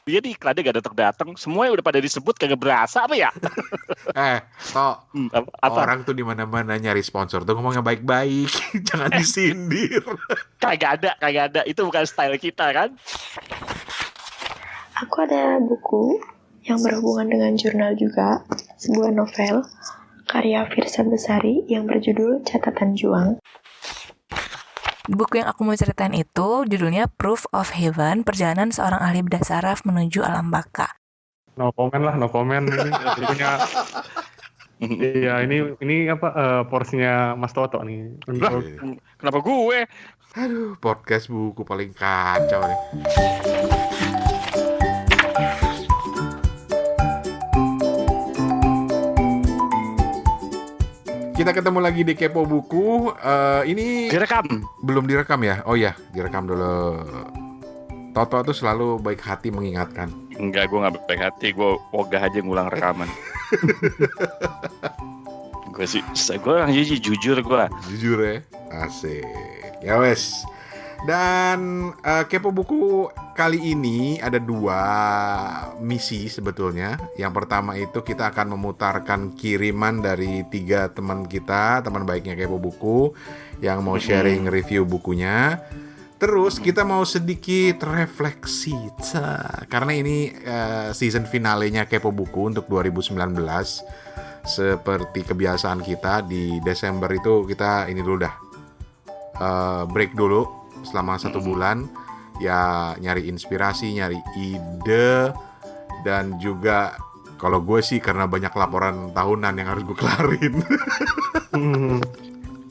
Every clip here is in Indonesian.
Dia di iklannya gak datang-datang, semuanya udah pada disebut kagak berasa apa ya? Tok, Apa? orang tuh di mana-mana nyari sponsor tuh ngomongnya baik-baik, jangan disindir. Kagak ada. Itu bukan style kita kan? Aku ada buku yang berhubungan dengan jurnal juga, sebuah novel karya Firsa Besari yang berjudul Catatan Juang. Buku yang aku mau ceritain itu judulnya Proof of Heaven, Perjalanan Seorang Ahli Bedah Saraf Menuju Alam Baka. No comment ini punya. Iya, ini apa porsinya Mas Toto nih. Kenapa gue? Aduh, podcast buku paling kacau nih. Kita ketemu lagi di Kepo Buku. Ini Direkam. belum direkam ya? Oh ya, direkam dulu. Toto tuh selalu baik hati mengingatkan. Enggak, gue gak baik hati. Gue ogah aja ngulang rekaman. Gue orang jujur gue. Jujur ya, asik. Ya wes. Dan Kepo Buku kali ini ada 2 misi sebetulnya. Yang pertama itu kita akan memutarkan kiriman dari 3 teman kita, teman baiknya Kepo Buku, yang mau sharing review bukunya. Terus kita mau sedikit refleksi, karena ini season finalenya Kepo Buku untuk 2019. Seperti kebiasaan kita di Desember itu kita ini dulu dah, break dulu selama 1 bulan, ya nyari inspirasi, nyari ide, dan juga kalau gue sih karena banyak laporan tahunan yang harus gue kelarin.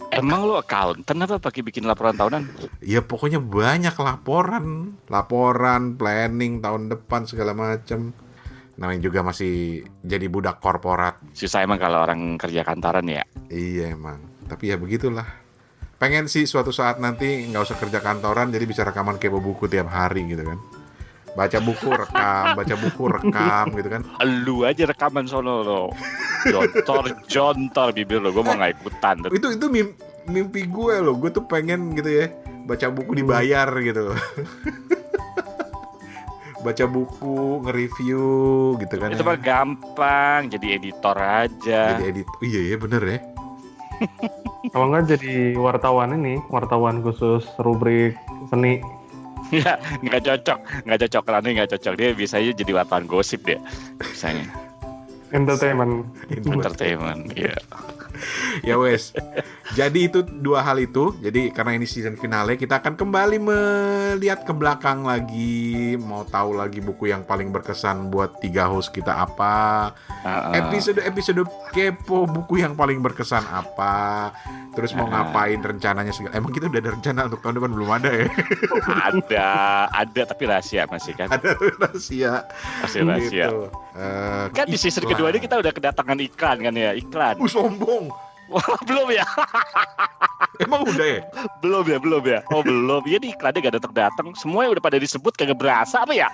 Emang lo accountant apa pakai bikin laporan tahunan? Ya pokoknya banyak laporan, planning tahun depan segala macam. Namanya juga masih jadi budak korporat. Susah emang kalau orang kerja kantoran ya. Iya emang, tapi ya begitulah. Pengen sih suatu saat nanti nggak usah kerja kantoran, jadi bisa rekaman Kepo Buku tiap hari gitu kan. Baca buku rekam gitu kan. Lu aja rekaman sono lo. Jontor bibir lo, gue mau nggak ikutan. Itu mimpi gue loh. Gue tuh pengen gitu ya, baca buku dibayar gitu. Baca buku, nge-review gitu kan. Itu mah gampang, jadi editor aja. Iya ya bener ya. Kalau nggak jadi wartawan khusus rubrik seni. Ya, nggak cocok karena ini nggak cocok. Dia biasanya jadi wartawan gosip dia, misalnya. Entertainment. Ya. Ya wes. Jadi itu 2 hal itu. Jadi karena ini season finale, kita akan kembali melihat ke belakang lagi, mau tahu lagi buku yang paling berkesan buat 3 host kita apa. Episode Kepo Buku yang paling berkesan apa. Terus mau ngapain, rencananya segala. Emang kita udah ada rencana untuk tahun depan? Belum ada ya? Ada tapi rahasia masih kan. Ada rahasia. Masih rahasia. Gitu. Kan di season kedua ini kita udah kedatangan iklan kan ya, iklan. Sombong. Wah, belum ya? Emang udah ya? Belum ya? Oh belum. Ya di iklannya gak datang-datang, semuanya udah pada disebut kagak berasa apa ya?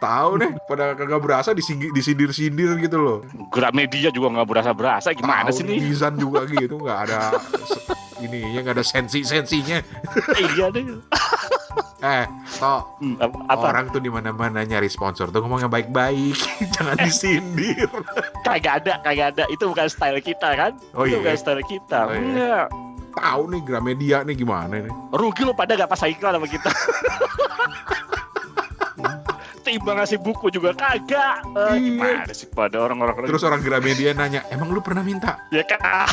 Tahu nih, pada kagak berasa disindir-sindir gitu loh. Gramedia juga gak berasa-berasa, gimana sih nih? Nizan juga gitu, gak ada ininya, gak ada sensinya. Iya deh. Tok, Apa? orang tuh di mana-mana nyari sponsor tuh ngomongnya baik-baik, jangan disindir. Kagak ada. Itu bukan style kita kan? Oh, itu iya. bukan style kita. Oh, iya. Enggak. Tahu nih Gramedia nih gimana nih? Rugi lo pada gak pasang iklan sama kita. Timbang ngasih buku juga kagak. Gimana sih pada orang-orang. Terus orang Gramedia nanya, emang lu pernah minta? Ya kagak.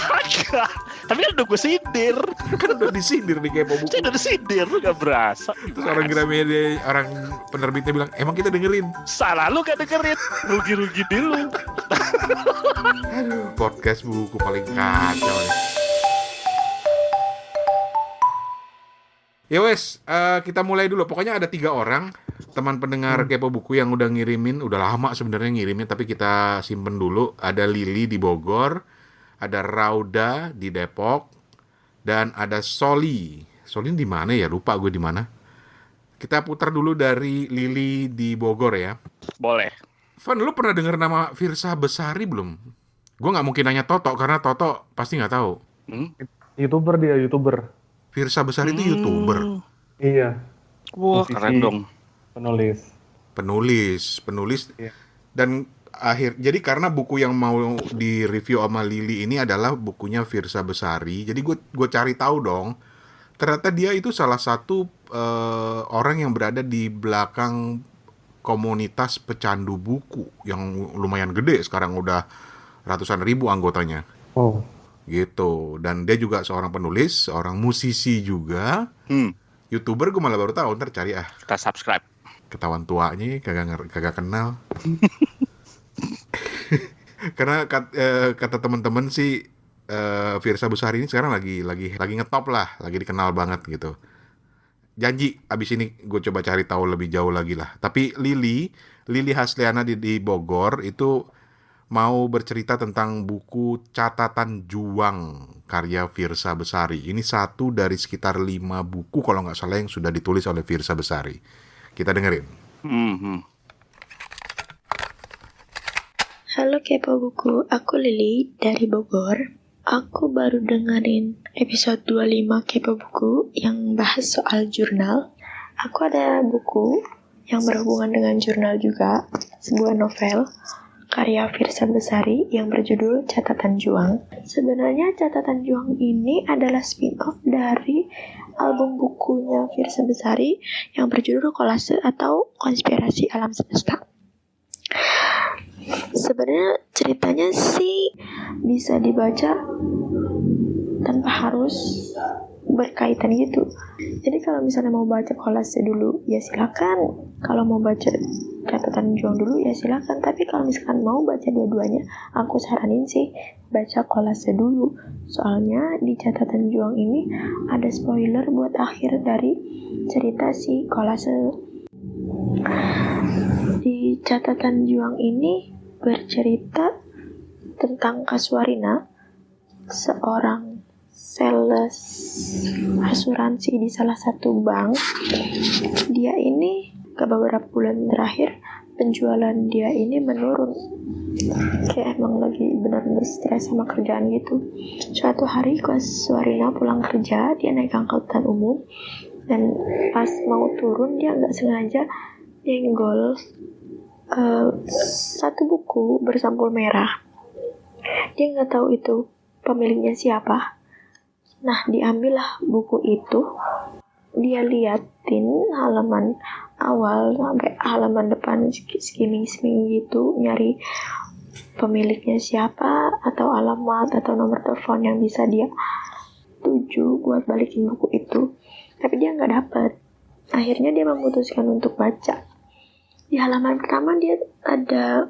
Tapi kan udah gue sindir. Kan udah disindir di Kepo Buku. Saya udah disindir, lu gak berasa. Terus orang Gramedia, orang penerbitnya bilang, emang kita dengerin? Salah lu gak dengerin. Rugi-rugi dulu. Aduh, podcast buku paling kacau nih. Ya wes, kita mulai dulu. Pokoknya ada 3 orang teman pendengar Kepo Buku yang udah ngirimin, udah lama sebenarnya ngirimnya, tapi kita simpen dulu. Ada Lili di Bogor, ada Rauda di Depok, dan ada Soli. Soli di mana ya? Lupa gue di mana. Kita putar dulu dari Lili di Bogor ya. Boleh. Van, lu pernah dengar nama Firsa Besari belum? Gue nggak mungkin nanya Toto karena Toto pasti nggak tahu. YouTuber. Firsa Besari itu YouTuber. Iya. Wah, Musisi, keren dong. Penulis. penulis Iya. dan jadi karena buku yang mau di review sama Lili ini adalah bukunya Firsa Besari, jadi gue cari tahu dong. Ternyata dia itu salah satu orang yang berada di belakang komunitas pecandu buku yang lumayan gede, sekarang udah ratusan ribu anggotanya Oh, gitu. Dan dia juga seorang penulis, seorang musisi juga, YouTuber. Gue malah baru tahu, ntar cari Kita subscribe. ketahuan tuanya kagak kenal. Karena kata teman-teman sih Firsa Besari ini sekarang lagi ngetop lah, lagi dikenal banget gitu. Janji abis ini gue coba cari tahu lebih jauh lagi lah. Tapi Lili Hasliana di Bogor itu mau bercerita tentang buku Catatan Juang karya Firsa Besari. Ini satu dari sekitar 5 buku kalau nggak salah yang sudah ditulis oleh Firsa Besari. Kita dengerin. Halo Kepo Buku, aku Lili dari Bogor. Aku baru dengerin episode 25 Kepo Buku yang bahas soal jurnal. Aku ada buku yang berhubungan dengan jurnal juga, sebuah novel karya Firsa Besari yang berjudul Catatan Juang. Sebenarnya Catatan Juang ini adalah spin-off dari album bukunya Firsa Besari yang berjudul Kolase atau Konspirasi Alam Semesta. Sebenarnya ceritanya sih bisa dibaca tanpa harus berkaitan gitu. Jadi kalau misalnya mau baca kolase dulu ya silakan. Kalau mau baca catatan juang dulu ya silakan. Tapi kalau misalkan mau baca dua-duanya, aku saranin sih baca kolase dulu. Soalnya di catatan juang ini ada spoiler buat akhir dari cerita si kolase. Di catatan juang ini bercerita tentang Kaswarina, seorang sales asuransi di salah satu bank. Dia ini ke beberapa bulan terakhir penjualan dia ini menurun, kayak emang lagi benar-benar stres sama kerjaan gitu. Suatu hari Kaswarina pulang kerja, dia naik angkutan umum dan pas mau turun dia nggak sengaja nyenggol satu buku bersampul merah. Dia nggak tahu itu pemiliknya siapa. Nah, diambillah buku itu. Dia liatin halaman awal sampai halaman depan, skimming gitu, nyari pemiliknya siapa atau alamat atau nomor telepon yang bisa dia tuju buat balikin buku itu. Tapi dia nggak dapet. Akhirnya dia memutuskan untuk baca. Di halaman pertama dia ada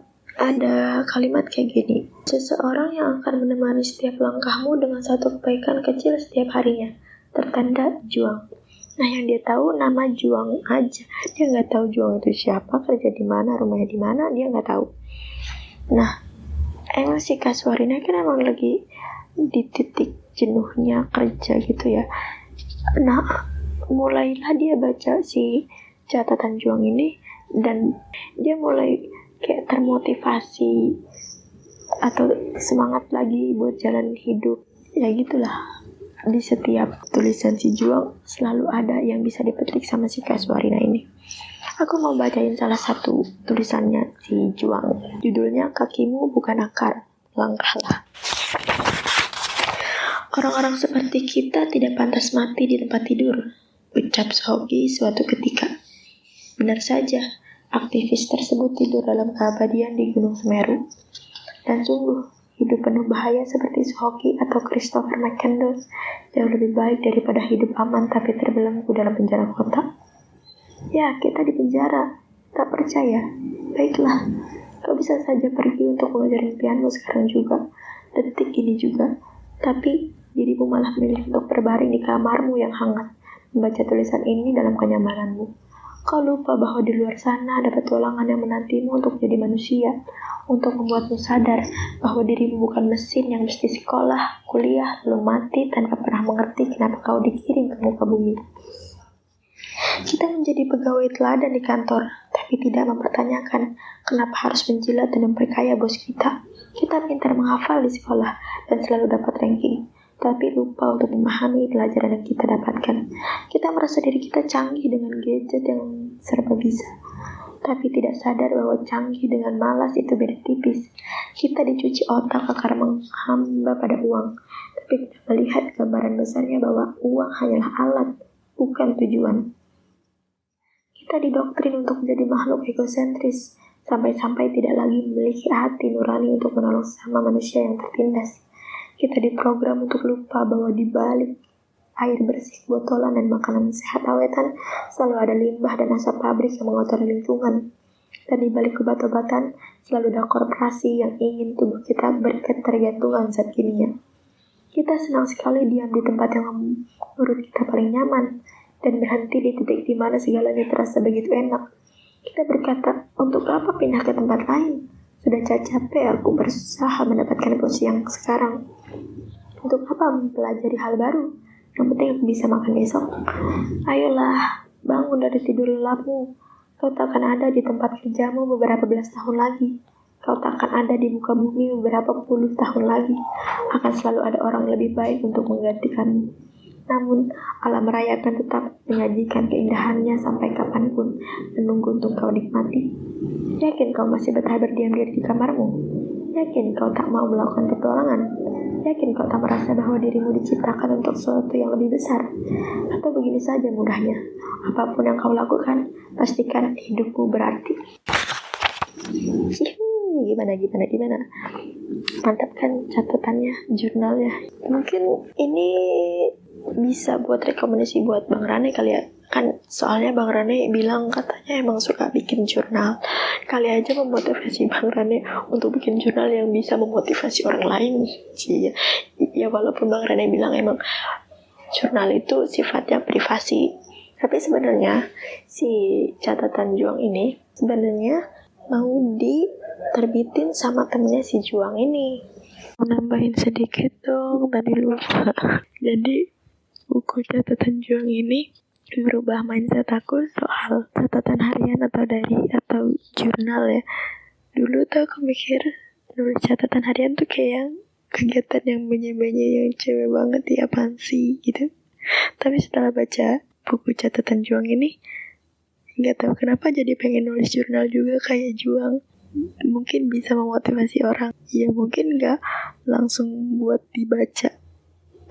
kalimat kayak gini. Seseorang yang akan menemani setiap langkahmu dengan satu kebaikan kecil setiap harinya. Tertanda Juang. Nah, yang dia tahu nama Juang aja. Dia nggak tahu Juang itu siapa, kerja di mana, rumahnya di mana, dia nggak tahu. Nah, emang si Kaswarina kan emang lagi di titik jenuhnya kerja gitu ya. Nah, mulailah dia baca si catatan Juang ini dan dia mulai kayak termotivasi atau semangat lagi buat jalan hidup. Ya gitulah. Di setiap tulisan si Juang selalu ada yang bisa dipetik sama si Kaswarina ini. Aku mau bacain salah satu tulisannya si Juang. Judulnya Kakimu Bukan Akar, Langkahlah. Orang-orang seperti kita tidak pantas mati di tempat tidur, ucap Sohoki suatu ketika. Benar saja, aktivis tersebut tidur dalam keabadian di Gunung Semeru. Dan sungguh, hidup penuh bahaya seperti Sohoki atau Christopher McCandless jauh lebih baik daripada hidup aman tapi terbelenggu dalam penjara kota. Ya, kita di penjara. Tak percaya? Baiklah, kau bisa saja pergi untuk mengajar impianmu sekarang juga, detik ini juga. Tapi dirimu malah memilih untuk berbaring di kamarmu yang hangat, membaca tulisan ini dalam kenyamananmu. Kau lupa bahwa di luar sana ada petualangan yang menantimu untuk menjadi manusia, untuk membuatmu sadar bahwa dirimu bukan mesin yang mesti sekolah, kuliah, lalu mati tanpa pernah mengerti kenapa kau dikirim ke muka bumi. Kita menjadi pegawai teladan di kantor, tapi tidak mempertanyakan kenapa harus menjilat dan memperkaya bos kita. Kita pintar menghafal di sekolah dan selalu dapat ranking, tapi lupa untuk memahami pelajaran yang kita dapatkan. Kita merasa diri kita canggih dengan gadget yang serba bisa. tapi tidak sadar bahwa canggih dengan malas itu beda tipis. Kita dicuci otak karena menghamba pada uang, tapi tidak melihat gambaran besarnya bahwa uang hanyalah alat, bukan tujuan. Kita didoktrin untuk menjadi makhluk egosentris, sampai-sampai tidak lagi memiliki hati nurani untuk menolong sama manusia yang tertindas. Kita diprogram untuk lupa bahwa di balik air bersih, botolan, dan makanan sehat awetan selalu ada limbah dan asap pabrik yang mengotori lingkungan. Dan di balik obat-obatan selalu ada korporasi yang ingin tubuh kita berketergantungan zat kimia. Kita senang sekali diam di tempat yang menurut kita paling nyaman dan berhenti di titik di mana segalanya terasa begitu enak. Kita berkata, untuk apa pindah ke tempat lain? Sudah capek aku berusaha mendapatkan posisi yang sekarang. Untuk apa mempelajari hal baru? Yang penting aku bisa makan besok. Ayolah, bangun dari tidur lelapmu. Kau takkan ada di tempat kerjamu beberapa belas tahun lagi. Kau takkan ada di muka bumi beberapa puluh tahun lagi. Akan selalu ada orang lebih baik untuk menggantikanmu. Namun, alam raya akan tetap menyajikan keindahannya sampai kapanpun, menunggu untuk kau nikmati. Yakin kau masih betah berdiam diri di kamarmu? Yakin kau tak mau melakukan petualangan? Yakin kau tak merasa bahwa dirimu diciptakan untuk sesuatu yang lebih besar? Atau begini saja mudahnya, apapun yang kau lakukan, pastikan hidupmu berarti. Gimana? Mantap kan catatannya, jurnalnya. Mungkin ini bisa buat rekomendasi buat Bang Rane kali ya. Kan soalnya Bang Rane bilang katanya emang suka bikin jurnal. Kali aja memotivasi Bang Rane untuk bikin jurnal yang bisa memotivasi orang lain. Ya walaupun Bang Rane bilang emang jurnal itu sifatnya privasi, tapi sebenarnya si catatan Juang ini sebenarnya mau diterbitin sama temennya si Juang ini. Mau nambahin sedikit dong, tadi lupa. Jadi buku catatan Juang ini merubah mindset aku soal catatan harian atau jurnal ya. Dulu tuh aku mikir nulis catatan harian tuh kayak kegiatan yang banyak-banyak yang cewek banget ya, apaan sih gitu. Tapi setelah baca buku catatan Juang ini, nggak tahu kenapa jadi pengen nulis jurnal juga kayak Juang. Mungkin bisa memotivasi orang. Ya mungkin nggak langsung buat dibaca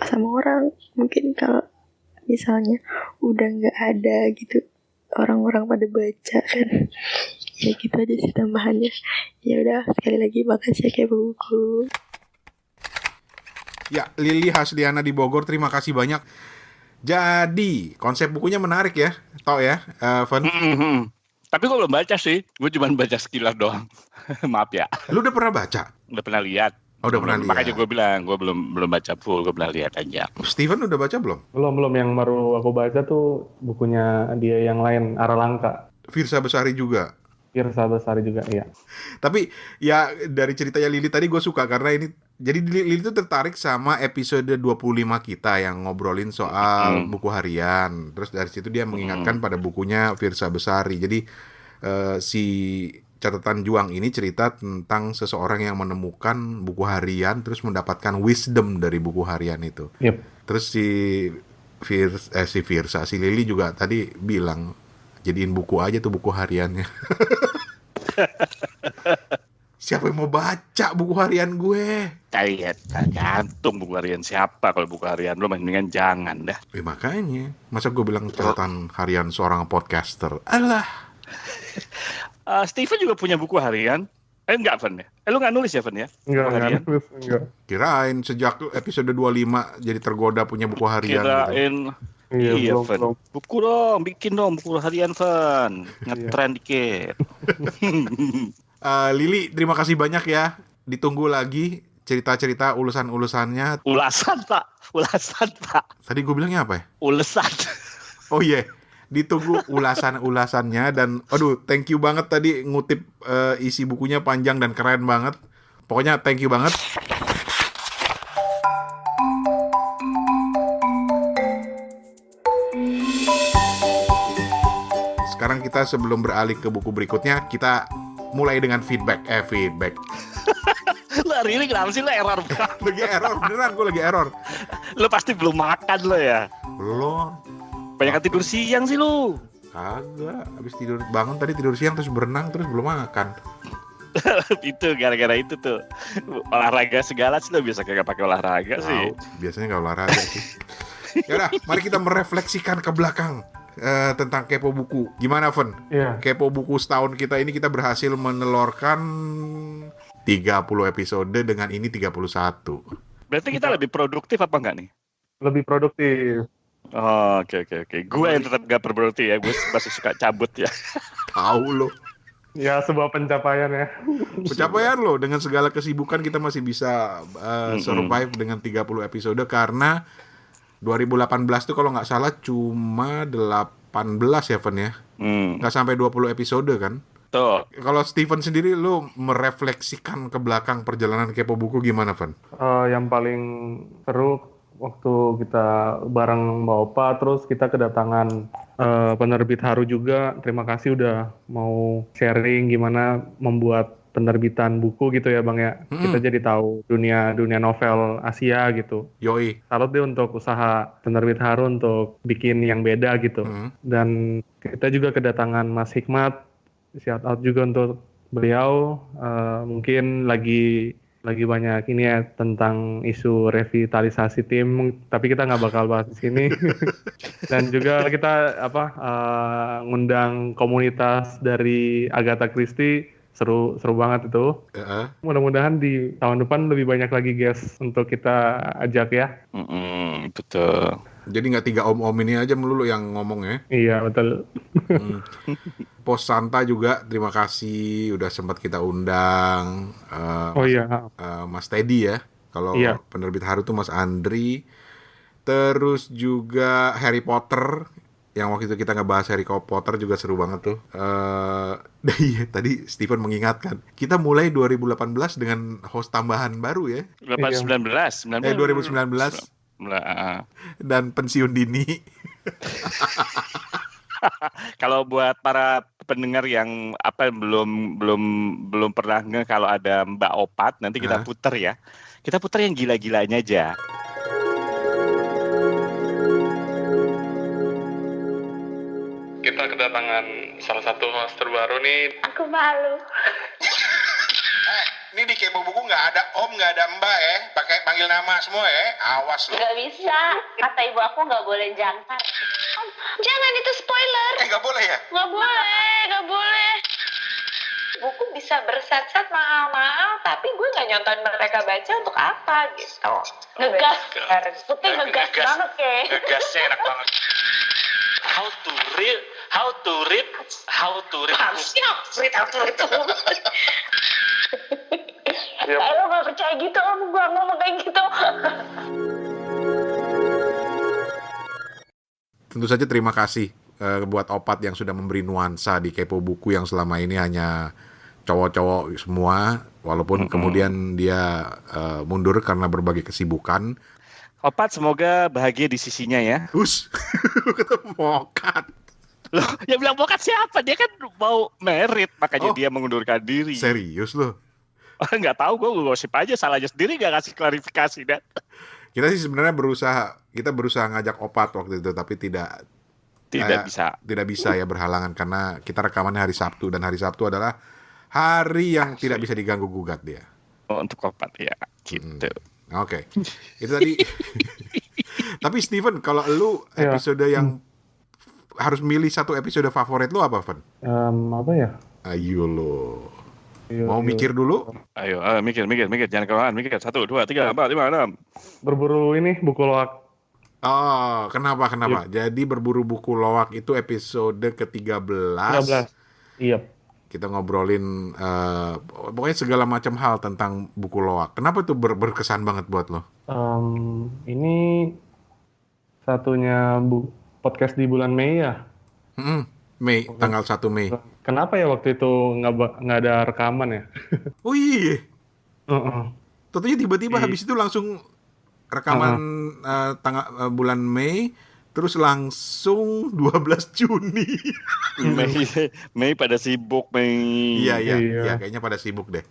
sama orang. Mungkin kalau misalnya udah nggak ada gitu orang-orang pada baca kan, ya gitu aja sih tambahannya. Ya udah, sekali lagi makasih ya kayak buku. Ya, Lili Hasdiana di Bogor, terima kasih banyak. Jadi konsep bukunya menarik ya, tau ya, Van? Tapi gue belum baca sih, gue cuma baca sekilas doang. Maaf ya. Lu udah pernah baca? Udah pernah lihat. Oh, udah pernah lihat. Makanya gue bilang, gue belum baca full, gue pernah lihat aja. Steven udah baca belum? Belum. Yang baru aku baca tuh bukunya dia yang lain, Aralangka. Firsa Besari juga. Firsa Besari juga, iya. Tapi ya dari ceritanya Lili tadi gue suka karena ini, jadi Lili tuh tertarik sama episode 25 kita yang ngobrolin soal buku harian. Terus dari situ dia mengingatkan pada bukunya Firsa Besari. Jadi si catatan Juang ini cerita tentang seseorang yang menemukan buku harian terus mendapatkan wisdom dari buku harian itu. Yep. Terus si Lili juga tadi bilang jadiin buku aja tuh buku hariannya. Siapa yang mau baca buku harian gue? Tergantung buku harian siapa. Kalau buku harian lo mendingan jangan dah. Makanya masa gue bilang catatan harian seorang podcaster. Alah. Steven juga punya buku harian. Enggak, Van ya? Lu nggak nulis ya, Van ya? Enggak nulis, enggak. Kirain sejak episode 25 jadi tergoda punya buku harian. Kirain gitu. Iya, Van. Buku dong, bikin dong buku harian, Van. Ngetren dikit. Lili, terima kasih banyak ya. Ditunggu lagi cerita-cerita ulasan-ulasannya. Ulasan, Pak. Tadi gue bilangnya apa ya? Ulasan. Oh iya. Ditunggu ulasan-ulasannya. Dan aduh, thank you banget tadi ngutip isi bukunya panjang dan keren banget. Pokoknya thank you banget. Sekarang kita sebelum beralih ke buku berikutnya, kita mulai dengan feedback. Lo hari ini kenapa sih lo error? Lagi error, beneran gue lagi error. Lo pasti belum makan lo ya? Belum. Banyak tidur siang sih lo. Kagak, habis bangun tadi tidur siang terus berenang terus belum makan. Itu gara-gara itu tuh olahraga segala sih, lo bisa kagak pakai olahraga sih. Biasanya nggak olahraga sih. Yaudah, mari kita merefleksikan ke belakang tentang Kepo Buku. Gimana, Fen? Iya. Kepo Buku setahun kita ini kita berhasil menelorkan 30 episode, dengan ini 31. Berarti kita lebih produktif apa enggak nih? Lebih produktif. Oh, oke. Gue yang tetap gak produktif ya, gue masih suka cabut ya. Tahu lo. Ya, sebuah pencapaian ya. Pencapaian lo, dengan segala kesibukan kita masih bisa survive dengan 30 episode, karena 2018 tuh kalau nggak salah cuma 18 ya, Fen ya. Nggak sampai 20 episode kan. Tuh. Kalau Steven sendiri, lo merefleksikan ke belakang perjalanan Kepo Buku gimana, Fen? Yang paling seru waktu kita bareng Mbak Opa, terus kita kedatangan penerbit Haru juga. Terima kasih udah mau sharing gimana membuat penerbitan buku gitu ya Bang ya. Kita jadi tahu dunia novel Asia gitu. Yoi. Salut deh untuk usaha penerbit Haru untuk bikin yang beda gitu. Dan kita juga kedatangan Mas Hikmat. Shout out juga untuk beliau. Mungkin lagi banyak ini ya tentang isu revitalisasi tim, tapi kita nggak bakal bahas di sini. Dan juga kita ngundang komunitas dari Agatha Christie, seru banget itu. Mudah-mudahan di tahun depan lebih banyak lagi guest untuk kita ajak ya. Betul. Jadi nggak 3 om-om ini aja melulu yang ngomong ya. Iya betul. Pos Santa juga terima kasih udah sempat kita undang. Mas Teddy ya. Kalau penerbit Haru tuh Mas Andri. Terus juga Harry Potter, yang waktu itu kita ngebahas Harry Potter juga seru banget tuh. Tadi Steven mengingatkan, kita mulai 2018 dengan host tambahan baru ya. 2019. Dan pensiun dini. Kalau buat para pendengar yang belum pernah kalau ada Mbak Opat, nanti kita puter ya. Kita puter yang gila-gilanya aja. Kita kedatangan salah satu host terbaru nih. Aku malu. Ini di Kepo Buku nggak ada om, nggak ada mbak ya. Pakai panggil nama semua ya. Awas lo. Gak bisa. Kata ibu aku gak boleh jangkar. Om, jangan, itu spoiler. Nggak boleh ya? Gak boleh. Buku bisa bersat-sat mahal-mahal, tapi gue gak nyonton mereka baca untuk apa gitu. Ngegas. Putih ngegas banget ya. Ngegasnya enak banget. How to read. Lo gak percaya gitu om, gue ngomong kayak gitu. Tentu saja terima kasih buat Opat yang sudah memberi nuansa di Kepo Buku yang selama ini hanya cowok-cowok semua, walaupun kemudian dia mundur karena berbagai kesibukan. Opat semoga bahagia di sisinya ya. Ketemu Mokat. Loh, yang bilang Mokat siapa? Dia kan mau merit, makanya dia mengundurkan diri. Serius loh? Nggak tahu, gue gosip aja, salahnya sendiri nggak kasih klarifikasi dan. Kita sih sebenarnya berusaha ngajak Opat waktu itu, tapi tidak bisa ya, berhalangan karena kita rekamannya hari Sabtu, dan hari Sabtu adalah hari yang tidak bisa diganggu gugat dia. Untuk Opat ya, gitu. Oke. Itu tadi. Tapi Steven, kalau lu episode yang harus milih satu episode favorit lu apa, Van? Apa ya? Ayo lo. Mau mikir dulu? Ayo, mikir. Jangan kelamaan, mikir. 1, 2, 3, 4, 5, 6. Berburu ini buku loak. Oh, kenapa? Jadi berburu buku loak itu episode ke-13. 13. Iya. Kita ngobrolin pokoknya segala macam hal tentang buku loak. Kenapa tuh berkesan banget buat lo? Ini satunya podcast di bulan Mei ya? Mei, tanggal 1 Mei. Kenapa ya waktu itu nggak ada rekaman ya? Oh iya. Tentunya tiba-tiba habis itu langsung rekaman bulan Mei, terus langsung 12 Juni. Mei pada sibuk, Mei. Iya, kayaknya pada sibuk deh.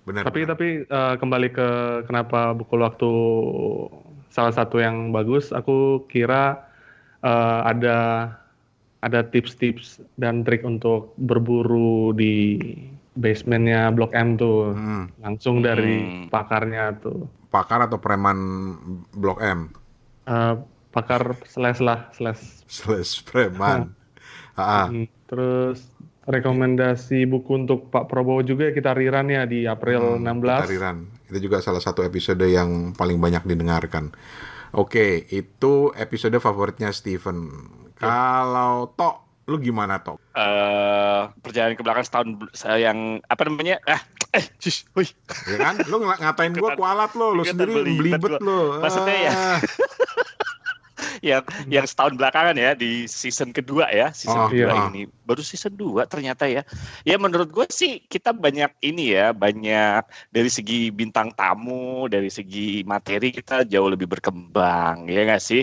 Benar. Tapi kembali ke kenapa buku waktu salah satu yang bagus, aku kira ada ada tips-tips dan trik untuk berburu di basementnya Blok M tuh. Langsung dari pakarnya tuh. Pakar atau preman Blok M? Pakar slash preman. Terus rekomendasi buku untuk Pak Prabowo juga kita rerun ya di April 16. Kita rerun. Itu juga salah satu episode yang paling banyak didengarkan. Oke, itu episode favoritnya Steven. Kalau Tok, lu gimana Tok? Perjalanan ke belakang setahun yang apa namanya? Ya kan? Lu ngatain gua kualat lu sendiri belibet lu. Maksudnya yang setahun belakangan ya di season kedua ya, season kedua ini baru season 2 ternyata ya. Ya menurut gue sih kita banyak dari segi bintang tamu, dari segi materi kita jauh lebih berkembang ya nggak sih?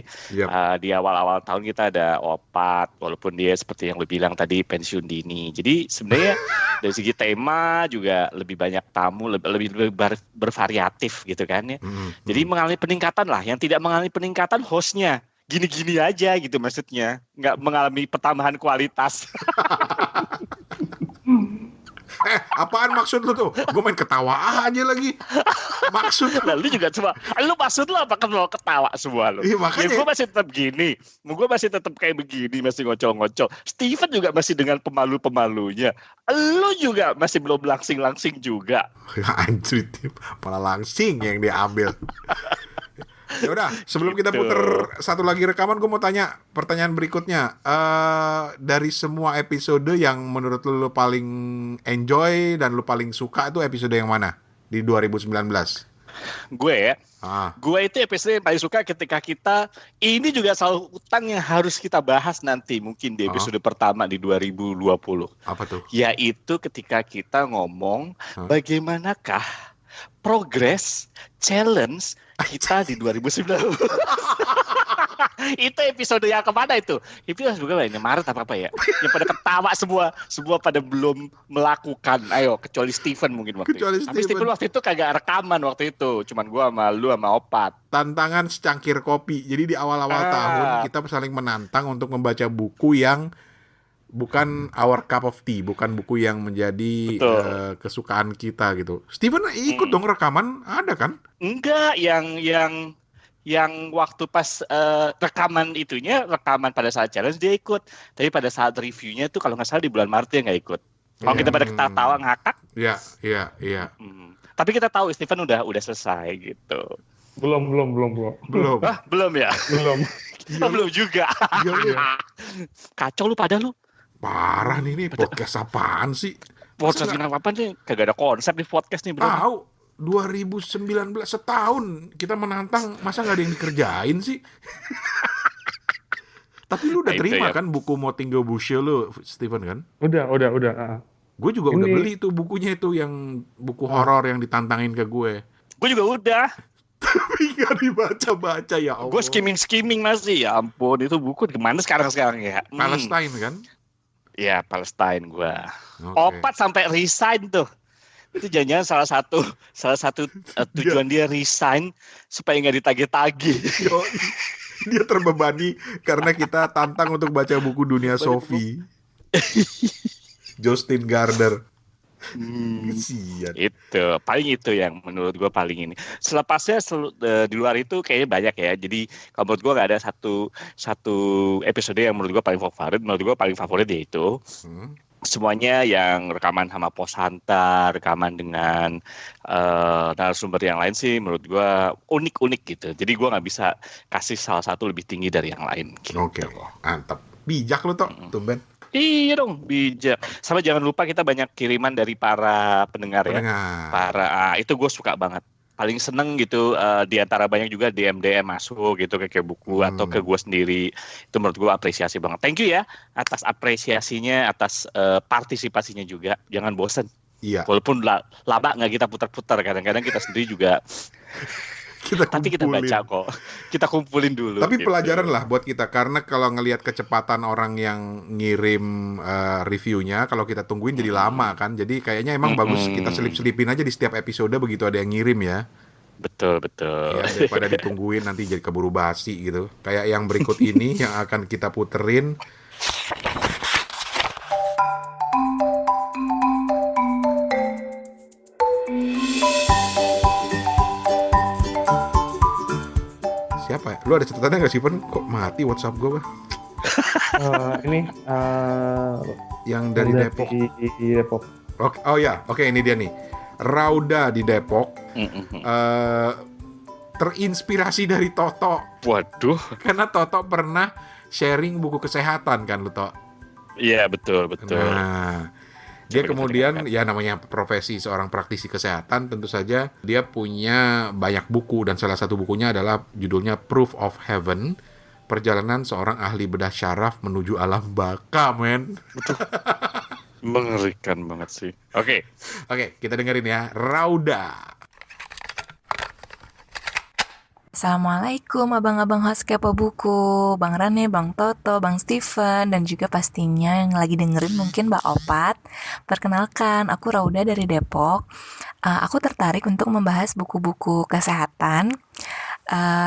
Di awal-awal tahun kita ada Opat, walaupun dia seperti yang lu bilang tadi pensiun dini. Jadi sebenarnya dari segi tema juga lebih banyak tamu, lebih bervariatif gitu kan ya. Jadi mengalami peningkatan lah. Yang tidak mengalami peningkatan hostnya. Gini-gini aja gitu maksudnya, nggak mengalami pertambahan kualitas. Apaan maksud lu tuh? Gue main ketawa aja lagi. Maksud lu juga coba, lu maksud lu apa kalau ketawa semua lu? Iya, makanya. Ya, gue masih tetap gini, gue masih tetap kayak begini, masih ngocol-ngocol. Steven juga masih dengan pemalu-pemalunya. Lu juga masih belum langsing-langsing juga. Anjir, malah langsing yang diambil. Ya udah, sebelum kita puter satu lagi rekaman, gue mau tanya pertanyaan berikutnya. Dari semua episode yang menurut lu paling enjoy dan lu paling suka itu episode yang mana di 2019? Gue ya, gue itu episode yang paling suka ketika kita, ini juga soal utang yang harus kita bahas nanti mungkin di episode pertama di 2020. Apa tuh? Yaitu ketika kita ngomong bagaimanakah progress challenge kita di 2019. Itu episode yang kemana itu? Itu juga ini Maret apa ya? Yang pada ketawa semua pada belum melakukan. Ayo, kecuali Steven mungkin waktu itu. Tapi Steven waktu itu kagak rekaman waktu itu. Cuman gua sama lu sama Opat. Tantangan secangkir kopi. Jadi di awal-awal tahun kita saling menantang untuk membaca buku yang bukan our cup of tea, bukan buku yang menjadi kesukaan kita gitu. Steven ikut dong rekaman, ada kan? Enggak, yang waktu pas rekaman pada saat challenge dia ikut. Tapi pada saat reviewnya tuh kalau nggak salah di bulan Maret dia nggak ikut. Kalau kita pada ketawa ngakak. Iya. Tapi kita tahu Steven udah selesai gitu. Belum. Belum ya? Belum. Belum juga. Kacau lu pada lu. Parah nih podcast apaan sih? Podcast apaan nih? Kagak ada konsep di podcast nih, bro. Tahu 2019 setahun kita menantang, masa nggak ada yang dikerjain sih? Tapi lu udah terima kan buku Motingo Bushe lu, Steven kan? Udah. Gue juga udah beli tuh bukunya itu yang buku horor yang ditantangin ke gue. Gue juga udah. Tapi gak dibaca-baca ya Allah. Gue skimming masih, ya ampun, itu buku gimana sekarang ya? Palestine kan? Iya, Palestine gue. Opat sampai resign tuh. Itu jangan-jangan salah satu tujuan dia resign supaya nggak ditagih-tagih. Dia terbebani karena kita tantang untuk baca buku Dunia Sophie. Justin Gardner. Itu yang menurut gue paling ini. Selepasnya di luar itu kayaknya banyak ya. Jadi kalau menurut gue nggak ada satu episode yang menurut gue paling favorit. Menurut gue paling favorit yaitu semuanya yang rekaman sama Pos Hanta, rekaman dengan narasumber yang lain sih menurut gue unik-unik gitu. Jadi gue nggak bisa kasih salah satu lebih tinggi dari yang lain. Gitu. Oke, mantap. Bijak lo Tok, tumben. Iya dong, bijak. Sama jangan lupa kita banyak kiriman dari para pendengar. Ya. Itu gue suka banget. Paling seneng gitu di antara banyak juga DM masuk gitu kayak buku atau ke gue sendiri. Itu menurut gue apresiasi banget. Thank you ya atas apresiasinya, atas partisipasinya juga. Jangan bosen. Iya. Walaupun lama nggak kita putar-putar, kadang-kadang kita sendiri juga. Tapi kita baca kok. Kita kumpulin dulu. Tapi gitu. pelajaran lah buat kita, karena kalau ngelihat kecepatan orang yang ngirim reviewnya, kalau kita tungguin jadi lama kan. Jadi kayaknya emang bagus kita selip-selipin aja di setiap episode begitu ada yang ngirim ya. Betul. Ya, daripada ditungguin nanti jadi keburu basi gitu. Kayak yang berikut ini yang akan kita puterin. apa ya? Lu ada catatannya nggak sih, Pen? Kok mati WhatsApp gue, Bang? Yang dari Depok. Depok. Oke, ini dia nih. Rauda di Depok. Terinspirasi dari Toto. Waduh. Karena Toto pernah sharing buku kesehatan kan, lu Tok? Iya, betul. Nah, dia kemudian ya namanya profesi seorang praktisi kesehatan, tentu saja dia punya banyak buku dan salah satu bukunya adalah judulnya Proof of Heaven, perjalanan seorang ahli bedah syaraf menuju alam baka, men. Mengerikan banget sih. Oke, kita dengerin ya, Rauda. Assalamualaikum abang-abang host Kepo Buku, Bang Rane, Bang Toto, Bang Steven, dan juga pastinya yang lagi dengerin mungkin Mbak Opat. Perkenalkan, aku Rauda dari Depok. Aku tertarik untuk membahas buku-buku kesehatan.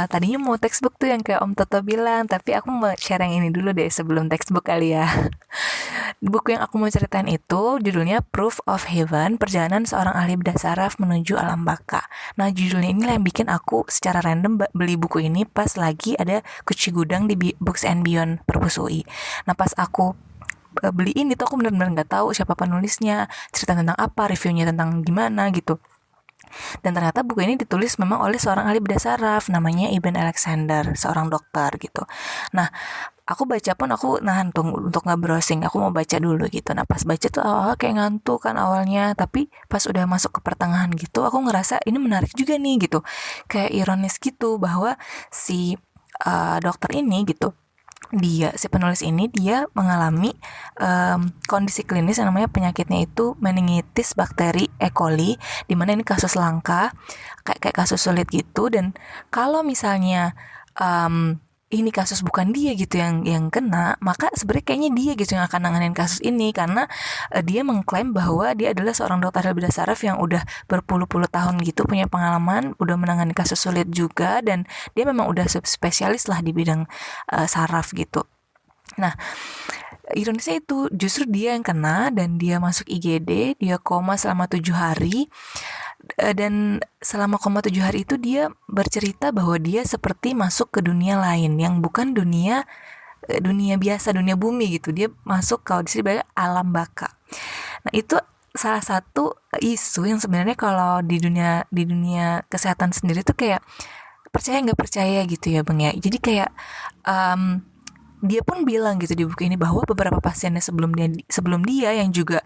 Tadinya mau textbook tuh yang kayak Om Toto bilang, tapi aku mau share yang ini dulu deh sebelum textbook kali ya. Buku yang aku mau ceritain itu judulnya Proof of Heaven, perjalanan seorang ahli bedah saraf menuju alam baka. Nah, judulnya inilah yang bikin aku secara random beli buku ini pas lagi ada kunci gudang di Books and Beyond Perpus UI. Nah, pas aku beli ini tuh aku benar-benar nggak tahu siapa penulisnya, cerita tentang apa, reviewnya tentang gimana gitu. Dan ternyata buku ini ditulis memang oleh seorang ahli bedah saraf, namanya Eben Alexander, seorang dokter gitu. Nah, aku baca pun aku nahan untuk nggak browsing, aku mau baca dulu gitu. Nah, pas baca tuh awal kayak ngantuk kan awalnya, tapi pas udah masuk ke pertengahan gitu, aku ngerasa ini menarik juga nih gitu. Kayak ironis gitu bahwa si dokter ini gitu, si penulis ini dia mengalami kondisi klinis yang namanya penyakitnya itu meningitis bakteri E. coli, di mana ini kasus langka, kayak kasus sulit gitu. Dan kalau misalnya ini kasus bukan dia gitu yang kena, maka sebenarnya kayaknya dia gitu yang akan nanganin kasus ini, karena dia mengklaim bahwa dia adalah seorang dokter ahli bedah saraf yang udah berpuluh-puluh tahun gitu punya pengalaman, udah menangani kasus sulit juga, dan dia memang udah subspesialis lah di bidang saraf gitu. Nah, ironisnya itu justru dia yang kena dan dia masuk IGD, dia koma selama 7 hari. Dan selama koma 7 hari itu dia bercerita bahwa dia seperti masuk ke dunia lain yang bukan dunia biasa, dunia bumi gitu. Dia masuk kalau di sini alam baka. Nah, itu salah satu isu yang sebenarnya kalau di dunia kesehatan sendiri tuh kayak percaya nggak percaya gitu ya Bang ya. Jadi kayak dia pun bilang gitu di buku ini bahwa beberapa pasiennya sebelum dia yang juga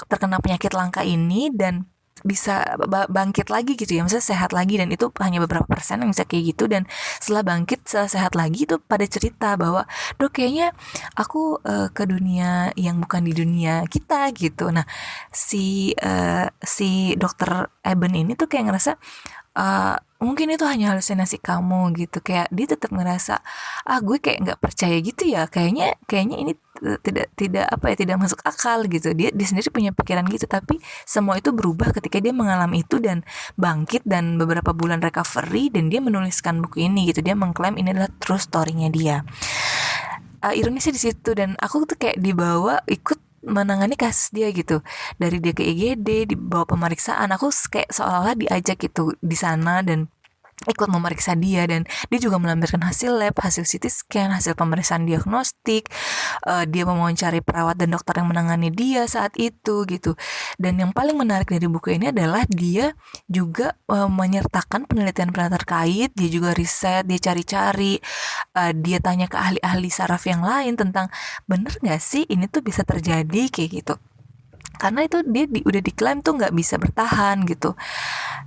terkena penyakit langka ini dan bisa bangkit lagi gitu ya, misalnya sehat lagi, dan itu hanya beberapa persen yang bisa kayak gitu. Dan setelah bangkit, setelah sehat lagi itu pada cerita bahwa dok kayaknya aku ke dunia yang bukan di dunia kita gitu. Nah, si dokter Eben ini tuh kayak ngerasa mungkin itu hanya halusinasi kamu gitu. Kayak dia tetap ngerasa gue kayak nggak percaya gitu ya, kayaknya ini tidak masuk akal gitu. Dia sendiri punya pikiran gitu, tapi semua itu berubah ketika dia mengalami itu dan bangkit dan beberapa bulan recovery, dan dia menuliskan buku ini gitu. Dia mengklaim ini adalah true story-nya dia. Ironisnya di situ, dan aku tuh kayak dibawa ikut menangani kasus dia gitu. Dari dia ke IGD, dibawa pemeriksaan, aku kayak seolah-olah diajak gitu di sana dan ikut memeriksa dia, dan dia juga melampirkan hasil lab, hasil CT scan, hasil pemeriksaan diagnostik. Dia mewawancari perawat dan dokter yang menangani dia saat itu gitu. Dan yang paling menarik dari buku ini adalah dia juga menyertakan penelitian-penelitian terkait. Dia juga riset, dia cari-cari, dia tanya ke ahli-ahli saraf yang lain tentang bener nggak sih ini tuh bisa terjadi kayak gitu. Karena itu dia udah diklaim tuh nggak bisa bertahan gitu.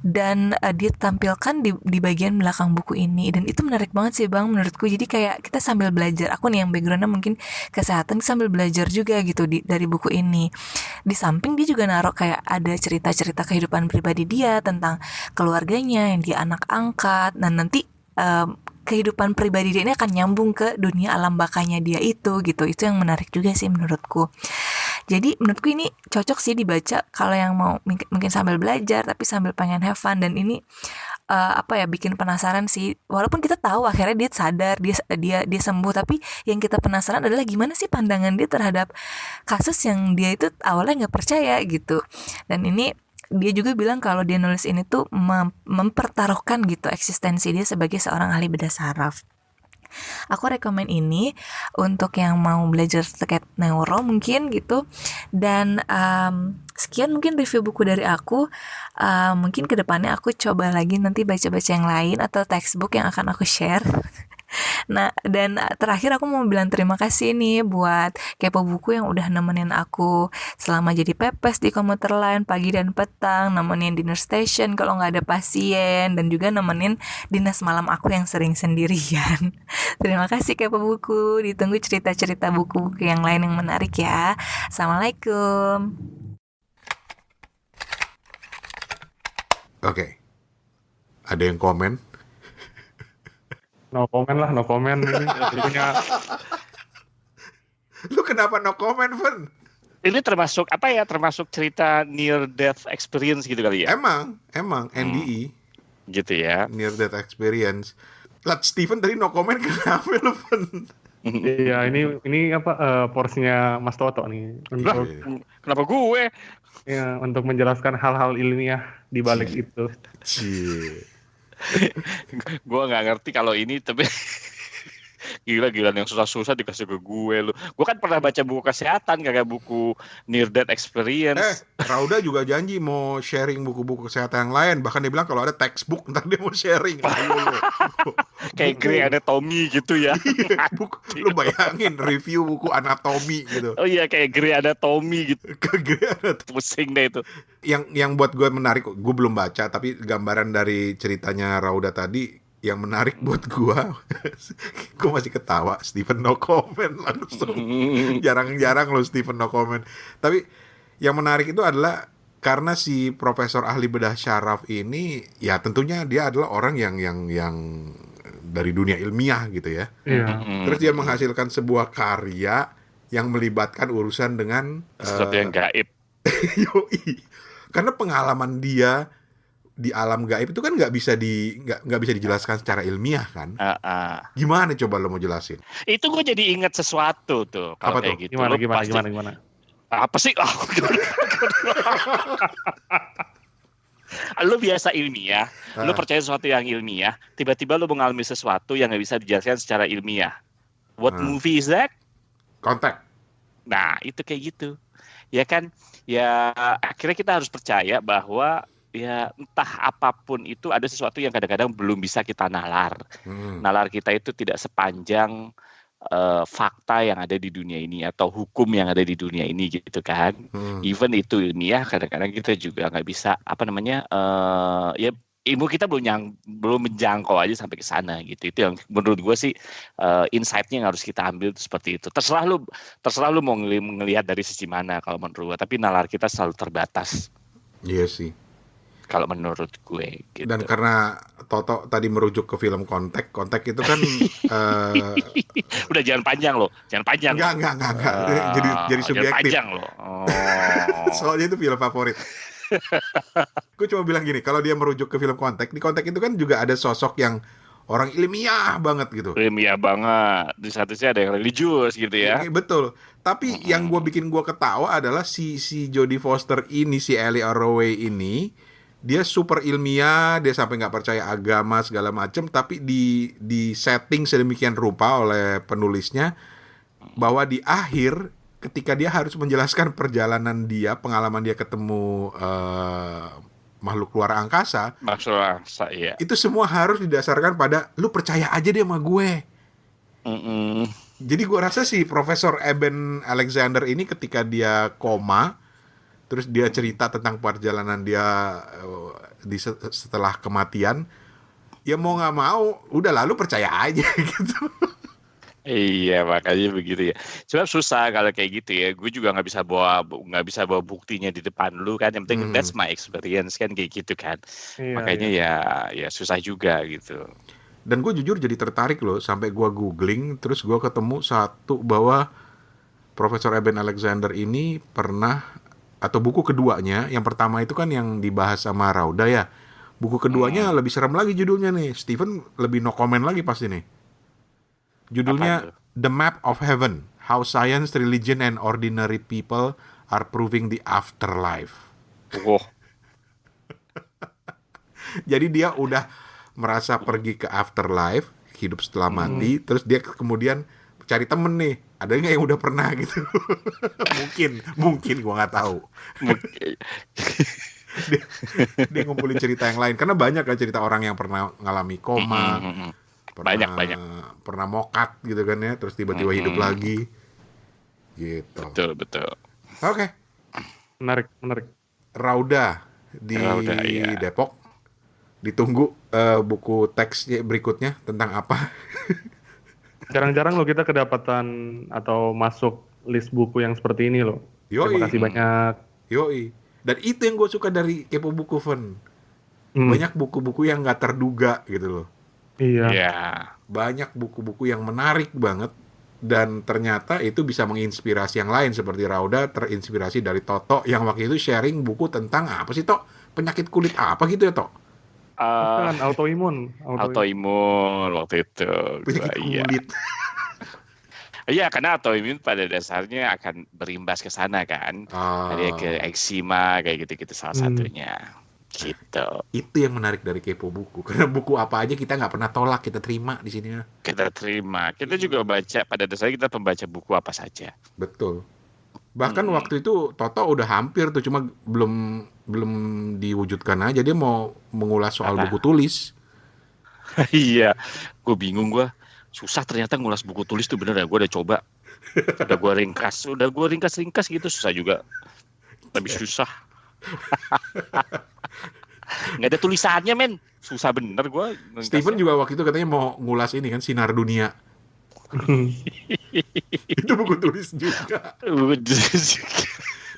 Dan dia tampilkan di bagian belakang buku ini, dan itu menarik banget sih Bang menurutku. Jadi kayak kita sambil belajar, aku nih yang backgroundnya mungkin kesehatan, sambil belajar juga gitu dari buku ini. Di samping dia juga naruh kayak ada cerita-cerita kehidupan pribadi dia tentang keluarganya yang dia anak angkat, dan nanti kehidupan pribadi dia ini akan nyambung ke dunia alam bakanya dia itu gitu. Itu yang menarik juga sih menurutku. Jadi menurutku ini cocok sih dibaca kalau yang mau mungkin sambil belajar tapi sambil pengen have fun. Dan ini bikin penasaran sih. Walaupun kita tahu akhirnya dia sadar, dia sembuh, tapi yang kita penasaran adalah gimana sih pandangan dia terhadap kasus yang dia itu awalnya nggak percaya gitu. Dan ini dia juga bilang kalau dia nulis ini tuh mempertaruhkan gitu eksistensi dia sebagai seorang ahli bedah saraf. Aku rekomen ini untuk yang mau belajar terkait neuro mungkin gitu. Dan sekian mungkin review buku dari aku. Mungkin kedepannya aku coba lagi nanti baca-baca yang lain atau textbook yang akan aku share. Nah, dan terakhir aku mau bilang terima kasih nih buat Kepo Buku yang udah nemenin aku selama jadi pepes di komuter lain pagi dan petang, nemenin dinner station kalau nggak ada pasien, dan juga nemenin dinas malam aku yang sering sendirian. Terima kasih Kepo Buku, ditunggu cerita-cerita buku-buku yang lain yang menarik ya. Assalamualaikum. Oke. Ada yang komen? No comment lah, no comment ini punya. Lu kenapa no comment, Fen? Ini termasuk apa ya? Termasuk cerita near death experience gitu kali ya? Emang NDE. Gitu ya. Near death experience. Lat Steven tadi no comment kenapa lu, Fen? Iya, ini apa porsinya Mas Toto nih untuk Kenapa gue? ya, untuk menjelaskan hal-hal ilmiah di balik itu. Gue nggak ngerti kalau ini, tapi gila yang susah-susah dikasih ke gue lu. Gue kan pernah baca buku kesehatan, kagak buku near death experience. Rauda juga janji mau sharing buku-buku kesehatan yang lain. Bahkan dia bilang kalau ada textbook ntar dia mau sharing. Kayak Grey Anatomy gitu ya. Lu bayangin review buku anatomi gitu. Oh iya, kayak Grey Anatomy gitu. Pusing deh itu. Yang buat gue menarik, gue belum baca tapi gambaran dari ceritanya Rauda tadi yang menarik buat gue masih ketawa. Steven no comment langsung. Jarang-jarang lo Steven no comment. Tapi yang menarik itu adalah karena si profesor ahli bedah syaraf ini ya tentunya dia adalah orang yang dari dunia ilmiah gitu ya. Terus dia menghasilkan sebuah karya yang melibatkan urusan dengan sesuatu yang gaib. Yoi. Karena pengalaman dia di alam gaib itu kan nggak bisa dijelaskan secara ilmiah kan? Gimana coba lo mau jelasin? Itu gue jadi ingat sesuatu tuh kalau kayak gitu. Gimana? Apa sih? Lu biasa ilmiah, lu percaya sesuatu yang ilmiah, tiba-tiba lu mengalami sesuatu yang nggak bisa dijelaskan secara ilmiah. What movie is that? Contact. Nah, itu kayak gitu. Ya kan? Ya akhirnya kita harus percaya bahwa ya entah apapun itu ada sesuatu yang kadang-kadang belum bisa kita nalar. Nalar kita itu tidak sepanjang fakta yang ada di dunia ini atau hukum yang ada di dunia ini gitu kan. Even itu ilmiah kadang-kadang kita juga nggak bisa ya ilmu kita belum menjangkau aja sampai ke sana gitu. Itu yang menurut gue sih insight-nya yang harus kita ambil itu seperti itu. Terserah lu mau ngelihat dari sisi mana kalau menurut gue, tapi nalar kita selalu terbatas. Iya sih. Kalau menurut gue gitu. Dan karena Toto tadi merujuk ke film Contact itu kan udah jangan panjang. Enggak. Jadi subjektif. Jangan panjang loh. Soalnya itu film favorit. Gue cuma bilang gini, kalau dia merujuk ke film Contact, di Contact itu kan juga ada sosok yang orang ilmiah banget gitu. Ilmiah banget. Di satu sisi ada yang religius gitu ya. Betul. Tapi yang bikin gue ketawa adalah si Jodie Foster ini, si Ellie Arroway ini, dia super ilmiah, dia sampai nggak percaya agama segala macam, tapi di setting sedemikian rupa oleh penulisnya bahwa di akhir ketika dia harus menjelaskan perjalanan dia, pengalaman dia ketemu makhluk luar angkasa, iya. Itu semua harus didasarkan pada lu percaya aja dia sama gue. Jadi gue rasa si Profesor Eben Alexander ini ketika dia koma, terus dia cerita tentang perjalanan dia setelah kematian, ya mau nggak mau, udah lalu percaya aja gitu. Iya, makanya begitu ya. Sebab susah kalau kayak gitu ya. Gue juga nggak bisa bawa buktinya di depan lu kan. Yang penting that's my experience kan kayak gitu kan. Makanya ya susah juga gitu. Dan gue jujur jadi tertarik loh, sampai gue googling, terus gue ketemu satu bahwa Profesor Eben Alexander ini pernah, atau buku keduanya, yang pertama itu kan yang dibahas sama Rauda ya. Buku keduanya lebih serem lagi judulnya nih. Steven lebih no comment lagi pasti nih. Judulnya The Map of Heaven, How Science, Religion, and Ordinary People Are Proving the Afterlife. Jadi dia udah merasa pergi ke afterlife, hidup setelah mati, terus dia kemudian cari temen nih. Ada nggak yang udah pernah gitu? mungkin gua nggak tahu. dia ngumpulin cerita yang lain karena banyak kan cerita orang yang pernah ngalami koma, pernah mokat gitu kan ya, terus tiba-tiba hidup lagi gitu. Betul. Oke. Menarik. Rauda di iya. Depok, ditunggu buku teksnya berikutnya tentang apa. Jarang-jarang lo kita kedapatan atau masuk list buku yang seperti ini loh. Terima kasih banyak. Yoi. Dan itu yang gue suka dari Kepo Buku Fun. Banyak buku-buku yang gak terduga gitu loh. Iya. Banyak buku-buku yang menarik banget. Dan ternyata itu bisa menginspirasi yang lain. Seperti Rauda terinspirasi dari Toto yang waktu itu sharing buku tentang apa sih, Tok? Penyakit kulit apa gitu ya, Tok? Bukan, autoimun waktu itu. Penyakit kulit. Iya, karena autoimun pada dasarnya akan berimbas ke sana kan. Ada ke eksima kayak gitu-gitu salah satunya. Gitu. Itu yang menarik dari Kepo Buku. Karena buku apa aja kita nggak pernah tolak, kita terima di sini. Kita terima. Kita juga baca, pada dasarnya kita pembaca buku apa saja. Betul. Bahkan waktu itu Toto udah hampir tuh, cuma belum diwujudkan aja. Dia mau mengulas soal buku tulis. Iya, gue bingung gue. Susah ternyata ngulas buku tulis tuh, bener ya. Gue udah coba. Udah gue ringkas gitu, susah juga. Lebih susah. Nggak ada tulisannya, men. Susah bener gue. Steven juga waktu itu katanya mau ngulas ini kan, Sinar Dunia. Itu buku tulis juga.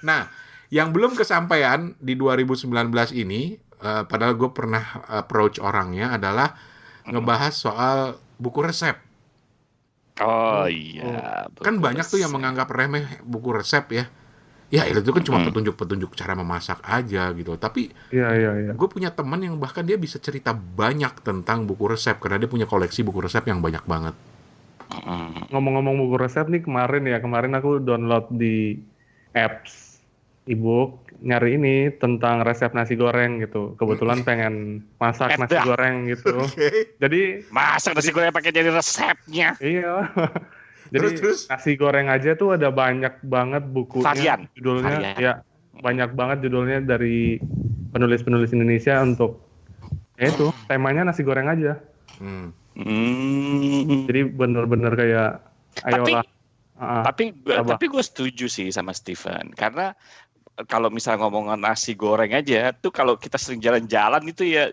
Nah, yang belum kesampaian di 2019 ini, padahal gue pernah approach orangnya, adalah ngebahas soal buku resep. Oh iya. Kan banyak tuh yang menganggap remeh buku resep ya. Ya itu kan cuma petunjuk-petunjuk cara memasak aja gitu. Tapi gue punya teman yang bahkan dia bisa cerita banyak tentang buku resep karena dia punya koleksi buku resep yang banyak banget. Ngomong-ngomong buku resep nih, kemarin aku download di apps ebook, nyari ini tentang resep nasi goreng gitu. Kebetulan pengen masak nasi goreng gitu. Jadi masak nasi goreng pakai jadi resepnya. Iya. Jadi terus nasi goreng aja tuh ada banyak banget bukunya, judulnya. Ya, banyak banget judulnya dari penulis-penulis Indonesia untuk itu temanya nasi goreng aja. Jadi bener-bener kayak ayolah. Tapi gue setuju sih sama Steven, karena kalau misalnya ngomongin nasi goreng aja tuh, kalau kita sering jalan-jalan itu ya,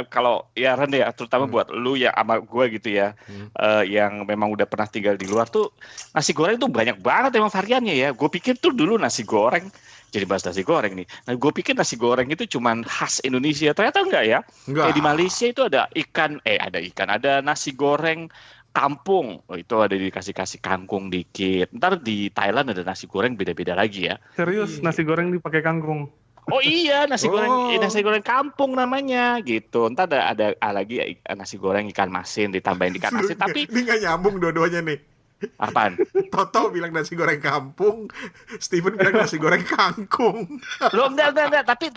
kalau ya Ren ya, terutama buat lu ya sama gue gitu ya, yang memang udah pernah tinggal di luar tuh, nasi goreng tuh banyak banget emang variannya ya. Gue pikir tuh dulu nasi goreng, jadi bahas nasi goreng nih. Nah, gue pikir nasi goreng itu cuman khas Indonesia, ternyata enggak ya. Kayak di Malaysia itu ada nasi goreng kampung, itu ada dikasih kangkung dikit. Ntar di Thailand ada nasi goreng beda-beda lagi ya. Serius, nasi goreng dipakai kangkung? Oh iya, nasi goreng kampung namanya gitu. Ntar ada lagi nasi goreng ikan masin ditambahin ikan asin. Tapi ini nggak nyambung dua-duanya nih. Apaan? Toto bilang nasi goreng kampung, Steven bilang nasi goreng kangkung. Loh, enggak. Tapi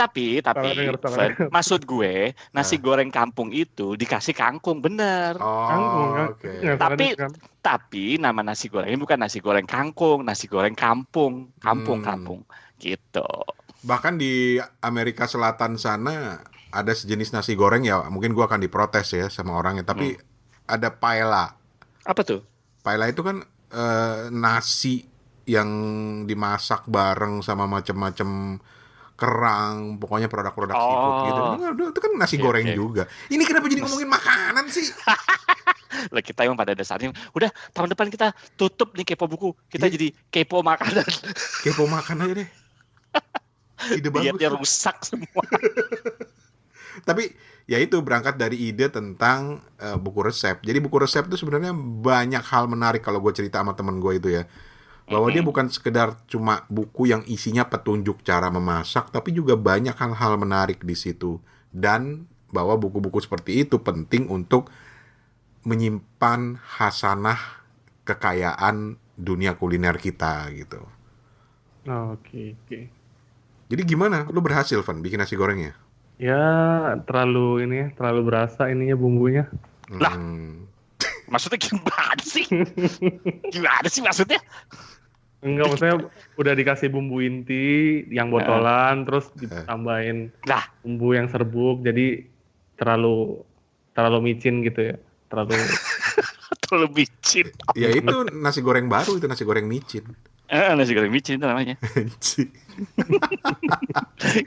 maksud gue, nasi goreng kampung itu dikasih kangkung, bener. Oh, oke. Tapi nama nasi goreng ini bukan nasi goreng kangkung, nasi goreng kampung gitu. Bahkan di Amerika Selatan sana ada sejenis nasi goreng ya, mungkin gue akan diprotes ya sama orangnya, tapi ada paella. Apa tuh? Paella itu kan nasi yang dimasak bareng sama macam-macam kerang, pokoknya produk-produk seafood gitu. Itu kan nasi goreng juga. Ini kenapa jadi ngomongin makanan sih? Lah, kita yang pada dasarnya udah tahun depan kita tutup nih Kepo Buku. Kita jadi kepo makanan. Kepo makan aja deh. Ide bagus. Dietnya rusak semua. Tapi ya itu berangkat dari ide tentang buku resep. Jadi buku resep itu sebenarnya banyak hal menarik kalau gue cerita sama temen gue itu ya. Bahwa dia bukan sekedar cuma buku yang isinya petunjuk cara memasak, tapi juga banyak hal-hal menarik di situ. Dan bahwa buku-buku seperti itu penting untuk menyimpan hasanah kekayaan dunia kuliner kita gitu. Oke. Jadi gimana? Lu berhasil, Van, bikin nasi gorengnya? Ya terlalu berasa ininya bumbunya. Lah, maksudnya gimana sih? Gimana sih maksudnya? Enggak, maksudnya udah dikasih bumbu inti yang botolan, terus ditambahin bumbu yang serbuk, jadi terlalu micin gitu ya, terlalu micin. Ya itu nasi goreng baru, itu nasi goreng micin. Nasi goreng micin itu namanya.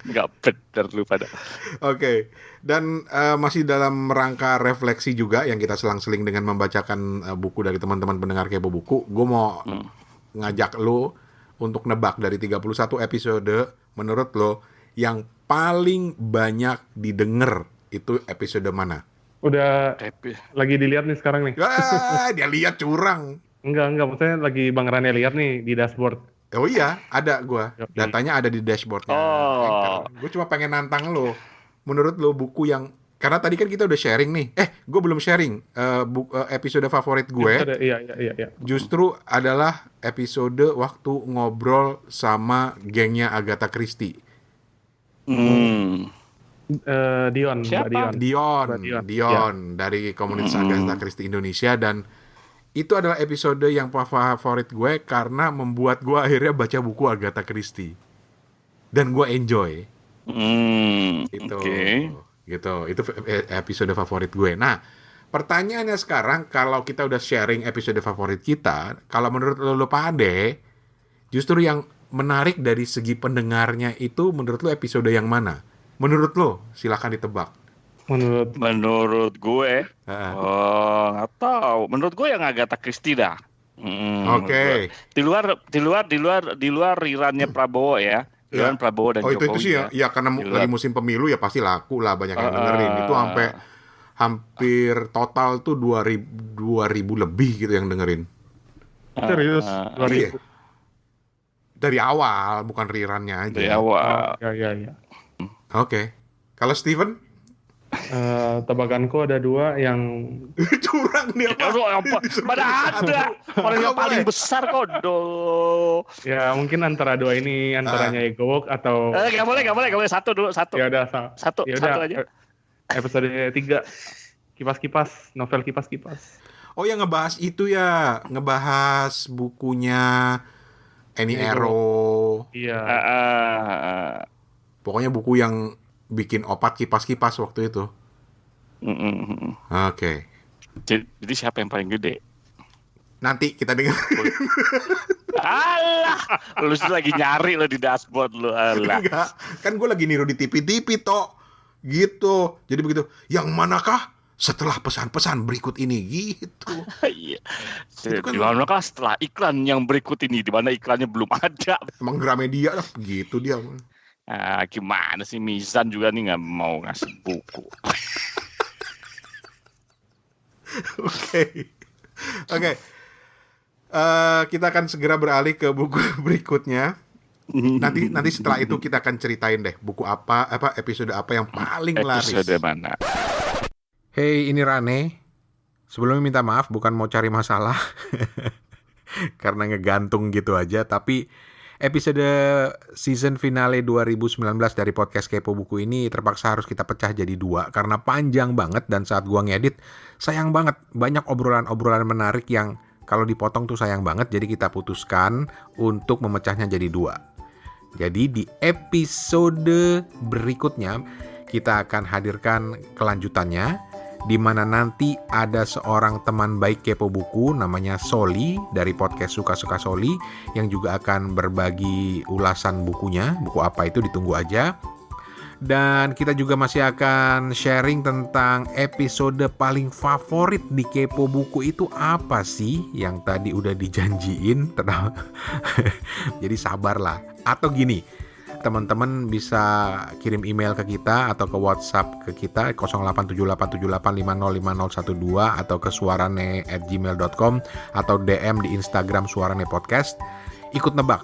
Nggak bener lu pada. Oke. Dan masih dalam rangka refleksi juga yang kita selang-seling dengan membacakan buku dari teman-teman pendengar Kepo Buku, gue mau ngajak lo untuk nebak dari 31 episode, menurut lo yang paling banyak didengar itu episode mana? Udah lagi dilihat nih sekarang nih. Dia lihat curang. Enggak, maksudnya lagi Bang Rane lihat nih di dashboard. Oh iya, ada gua. Datanya ada di dashboardnya. Gue cuma pengen nantang lo. Menurut lo buku yang, karena tadi kan kita udah sharing nih. Gue belum sharing episode favorit gue. Iya. Justru adalah episode waktu ngobrol sama gengnya Agatha Christie. Dion. Siapa? Dion dari komunitas Agatha Christie Indonesia, dan itu adalah episode yang favorit gue karena membuat gue akhirnya baca buku Agatha Christie dan gue enjoy. Itu episode favorit gue. Nah, pertanyaannya sekarang, kalau kita udah sharing episode favorit kita, kalau menurut lo Pade, justru yang menarik dari segi pendengarnya itu menurut lo episode yang mana? Menurut lo, silakan ditebak. Menurut gue, nggak tahu. Menurut gue yang Agatha Christie dah. Oke. Di luar rirannya Prabowo ya. Riran Prabowo dan Jokowi. Itu sih ya karena lagi musim pemilu ya pasti laku lah, banyak yang dengerin. Itu sampai hampir total tuh 2000 lebih gitu yang dengerin. Serius? 2000. Iya. Dari awal, bukan rirannya aja. Dari awal. Ya. Oke. Kalau Steven? Tebakanku ada 2 yang curang nih apa? Mana ada orang yang paling besar kok. Ya mungkin antara 2 ini, antaranya Egowok atau Gak boleh. Satu dulu. Ya udah satu aja. Episode 3 Kipas-kipas, novel Kipas-kipas. Oh yang ngebahas itu ya, ngebahas bukunya Annie Ero. Iya. Pokoknya buku yang bikin opat kipas-kipas waktu itu. Oke. Jadi siapa yang paling gede? Nanti kita dengar. Alah, lu lagi nyari lo di dashboard lu. Alah. Enggak, kan gue lagi niru di TV toh. Gitu. Jadi begitu. Yang manakah setelah pesan-pesan berikut ini gitu. Iya. Di manakah setelah iklan yang berikut ini? Di mana iklannya belum ada? Emang Gramedia lah, gitu dia. Gimana sih Mizan juga nih nggak mau ngasih buku. Oke. Kita akan segera beralih ke buku berikutnya. Nanti setelah itu kita akan ceritain deh buku apa episode apa yang paling laris. Episode mana? Hey, ini Rane. Sebelumnya minta maaf, bukan mau cari masalah. Karena ngegantung gitu aja, tapi episode season finale 2019 dari podcast Kepo Buku ini terpaksa harus kita pecah jadi 2 karena panjang banget, dan saat gua ngedit sayang banget, banyak obrolan-obrolan menarik yang kalau dipotong tuh sayang banget, jadi kita putuskan untuk memecahnya jadi 2. Jadi di episode berikutnya kita akan hadirkan kelanjutannya, di mana nanti ada seorang teman baik Kepo Buku namanya Soli dari podcast Suka-Suka Soli yang juga akan berbagi ulasan bukunya. Buku apa itu ditunggu aja. Dan kita juga masih akan sharing tentang episode paling favorit di Kepo Buku itu apa sih yang tadi udah dijanjiin. Jadi sabarlah. Atau gini, teman-teman bisa kirim email ke kita atau ke WhatsApp ke kita 087878505012 atau ke suarane@gmail.com atau DM di Instagram Suarane Podcast. Ikut nebak.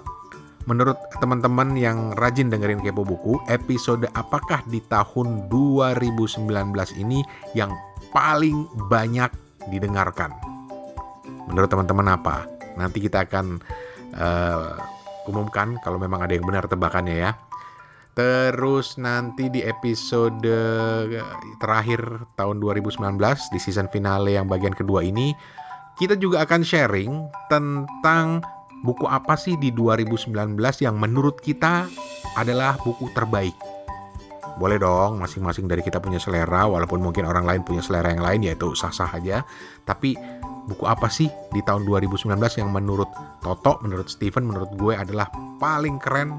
Menurut teman-teman yang rajin dengerin Kepo Buku, episode apakah di tahun 2019 ini yang paling banyak didengarkan? Menurut teman-teman apa? Nanti kita akan umumkan kalau memang ada yang benar tebakannya ya. Terus nanti di episode terakhir tahun 2019 di season finale yang bagian kedua ini, kita juga akan sharing tentang buku apa sih di 2019 yang menurut kita adalah buku terbaik. Boleh dong, masing-masing dari kita punya selera, walaupun mungkin orang lain punya selera yang lain, ya itu sah-sah aja. Tapi buku apa sih di tahun 2019 yang menurut Toto, menurut Steven, menurut gue adalah paling keren,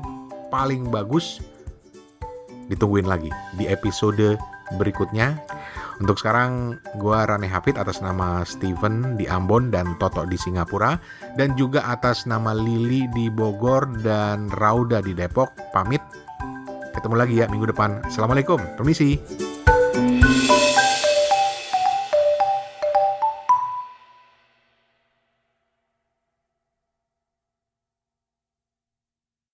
paling bagus? Ditungguin lagi di episode berikutnya. Untuk sekarang gue Rane Hafid atas nama Steven di Ambon dan Toto di Singapura, dan juga atas nama Lili di Bogor dan Rauda di Depok pamit. Ketemu lagi ya minggu depan. Assalamualaikum, permisi.